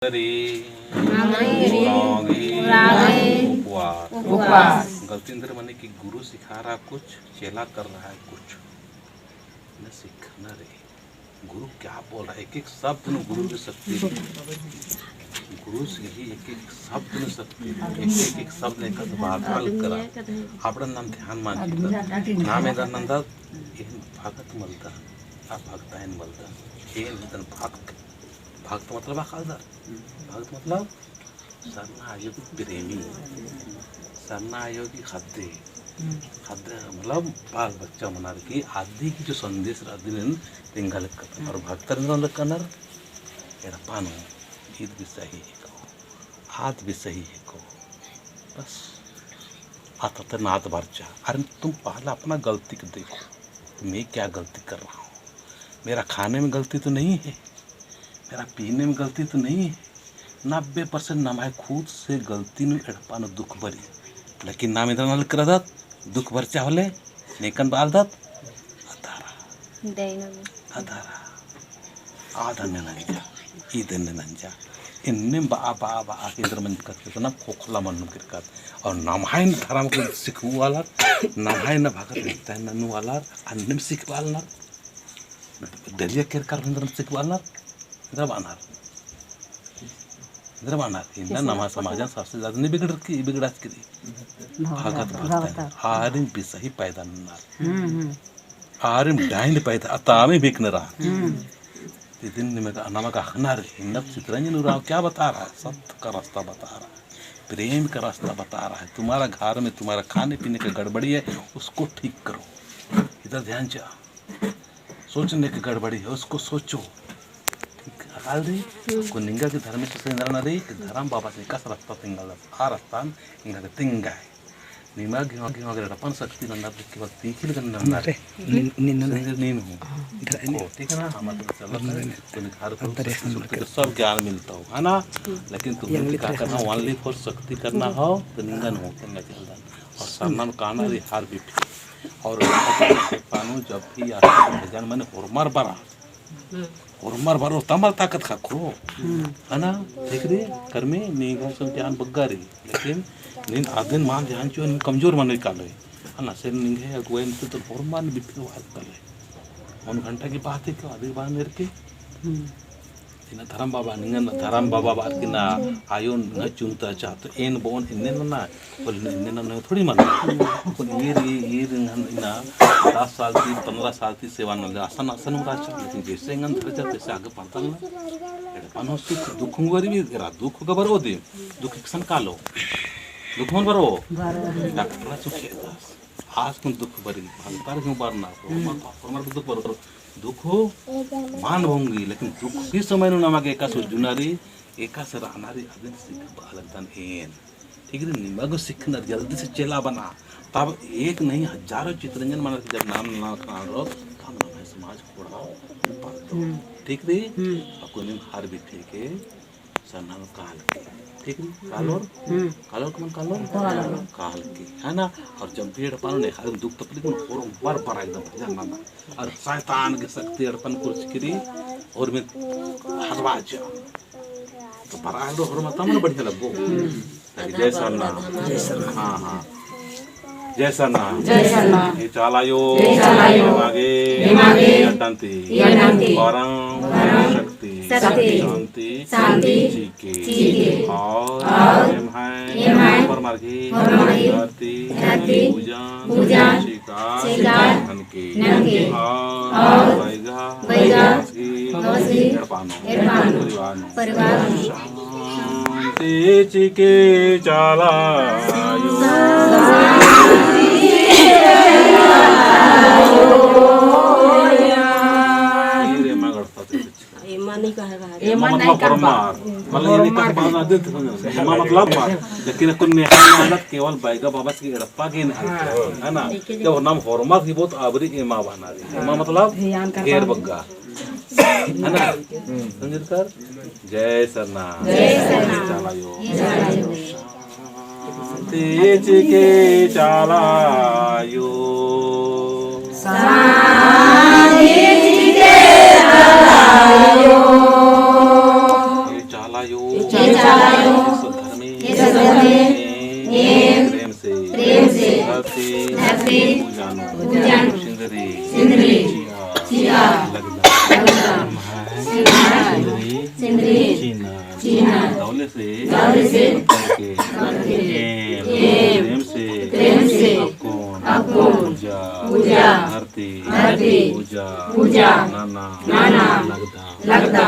उपवास। गलती अंदर मने कि गुरु सिखा रहा कुछ, चेला कर रहा है कुछ। न सीखना रे, गुरु क्या बोल रहा है, एक एक शब्द में गुरु की शक्ति, गुरु से ही एक एक शब्द में शक्ति, एक शब्द लेकर बाल करा आपण नाम ध्यान मागितलं नाम नंदा भगत मलता आ भगता मलता भक्त भक्त मतलब खासदार, भक्त मतलब सरना आयोगी प्रेमी, सरना आयोगी खाद्य खाद्य मतलब बाल बच्चा मनार की आदि की जो संदेश आदि तिंगल करता और भक्त करणार एडपानो ईद भी सही है को हाथ भी सही है को बस आता तो नात भरचा। अरे तुम पहला अपना गलती को देखो, मैं क्या गलती कर रहा हूँ, मेरा खाने में गलती तो नहीं है, मेरा पीने में गलती तो नहीं है। 90% नमाय खुद से गलती में एडपानो दुख भरी, लेकिन नाम इधर नल कर दत दुख भर चावले नेकन बाल दत अधारा आधन्य नंजा ईदन्य नंजा इन्ने बा बा बा इधर मन करते ना खोखला मन कर और नमायन धर्म को सिखू वाला नमायन भगत रहता है ननु वाला अन्नम सिखवाल ना दरिया केर कर अंदर सिखवाल ना इधर बानार इन्ना नमा समाजन शास्त्र ज्यादा नहीं बिगड़ाच की भगत भगत आरिम बिसही पैदा ननार आरिम डाइन पैदा अतामे बिकन रहा दिन में नमक अखनार इन्नब चित्रंजन राव क्या बता रहा है, सत्य का रास्ता बता रहा है, प्रेम का रास्ता बता रहा है। तुम्हारा घर में तुम्हारा खाने पीने का गड़बड़ी है उसको ठीक करो, इधर ध्यान जा, सोचने की गड़बड़ी है उसको सोचो अकाल दी को निंगा के धर्म से इंद्र नदी धर्म बाबा से कस रास्ता तिंगल आ रास्ता इंगा के तिंगा है निमा गिवा गिवा के अपन शक्ति नंदा केवल तीखिल गन नंदा रे नीन हो ठीक है ना हम चलो तो निखार को सब ज्ञान मिलता हो है ना, लेकिन तुम्हें क्या करना ओनली फॉर शक्ति करना हो तो निंगन हो तिंगा चलदा और सामने काना रे हार भी और पानो जब भी आता भजन मन होरमर बरा और बारो तमल ताकत खा खो है ना, देख रही कर में नीगा सब ध्यान बग्गा रही, लेकिन नींद आधन मान ध्यान चो कमजोर मन निकाले है ना, से निंगे अगुए तो और मान बिपी वाद करे 1 घंटा की बात है क्यों अधिक बार मेरे के इना धर्म बाबा निंगन धर्म बाबा बात की ना आयो न चुनता चाह तो एन बोन इन्ने ना बोल इन्ने ना थोड़ी मन को ये ना 10 साल की 15 साल की सेवा न आसन आसन राजा, लेकिन जैसे इंगन धर जाते से आगे पड़ता ना एडपानो सुख दुख गरी भी करा दुख का बरो दे दुख सन कालो दुख मन बरो डॉक्टर सुख आज को दुख बरी भंतार क्यों बार ना हमार दुख बरो दुख हो मान होंगी, लेकिन दुख भी समय नमागे एका जुनारी एका से रहनारी आदमी सीख बालकदान एन ठीक है निमग सीखना जल्दी से चेला बना तब एक नहीं हजारों चित्रंजन माना जब नाम ना करो तब नाम है समाज खोड़ा ठीक रे आपको निम हार भी ठीक है सन्नाल काल के ठीक है कालोर कमन काल के है ना, और जब भी अड़पन ने खाली दुख तकलीफ में और बार बार एकदम भजन माना और शैतान के शक्ति अड़पन कुछ करी और में हरवा जा तो बड़ा दो और मत मन बढ़िया लगो जैसा ना हां हां जैसा ना ये चालायो मागे अटंती परम शक्ति शांति चीके और एम है परमार्गी धरती पूजन शिकार ननके और बैगा परिवार शांति चीके चालायो ये मन नहीं कर पार मतलब ये निकल पार ना देते हैं मतलब मार, लेकिन कुछ नहीं है केवल बैगा बाबा की एड़प्पा के है ना, जब नाम होरमा की बहुत आबरी एमा बना रही एमा मतलब घेर बग्गा है ना समझ कर जय सरना चलायो तेज के चलायो सुधर्मे प्रेम से धरती पूजानो सिंदरी चिया सिंदरी चीना दौले से प्रेम से पूजा धरती पूजा नाना लगदा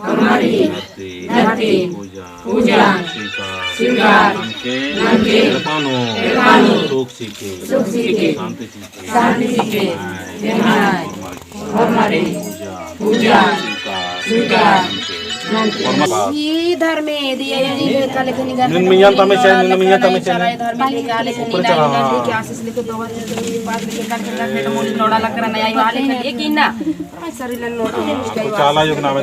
हमारी धरती पूजा स्वीकार नमके सुख सीखे शांति सीखे हमारी पूजा स्वीकार इधर में दिए काले खनी घर निमियां तमे से इधर में काले खनी लाइन के आशीष लेके दो बार बात लेके कर फेट मोली नोड़ा लग रहा नहीं वाले खली कि ना सरी ले नोट चाला योग नाम है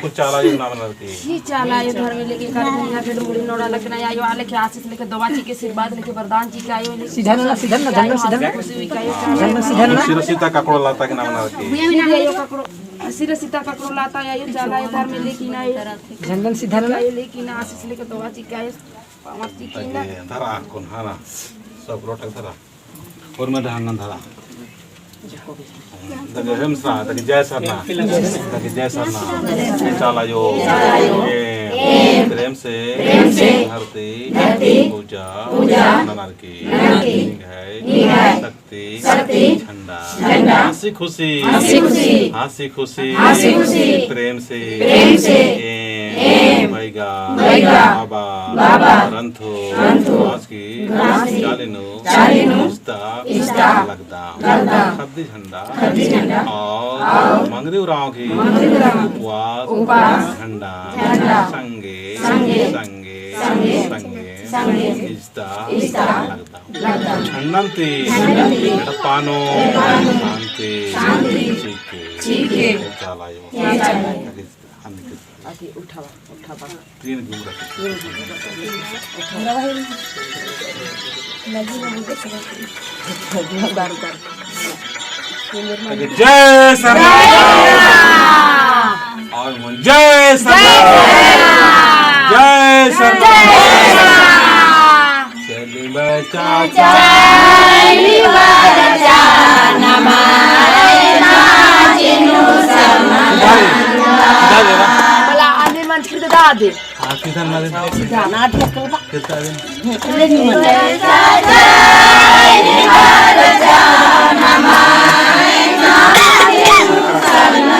कुछ चाला योग नाम रहती है ये चाला इधर में लेके कर फेट मोली नोड़ा लग रहा नहीं वाले के आशीष लेके दो बार के आशीर्वाद लेके वरदान जी के आयो सीधा ना सीता काकड़ो लाता के नाम रहती है ये काकड़ो सिर सीता काकड़ो लाता आयो चाला इधर में लेकिन आयो जंगल सीधा ना लेकिन आशीष लेके दो बार के आयो पावर जी के ना धरा कौन हाना सब रोट धरा और मैं ढांगन धरा तके हमसा तके जय सरना चाला यो प्रेम से धरती पूजा ननर की शक्ति झंडा हंसी खुशी प्रेम से भैगा बाबा रंथो आज की चालिनो इस्ता लगदा खद्दी झंडा और मंगरी उराव की उपवास झंडा संगे इस्ता लगदा झंडंती पानो शांति चीके चालायो आगे उठावा तीन घूम जय सरना और जय सरना चली बचा दे किधर ना दे सीधा नाट कर कितना दे जय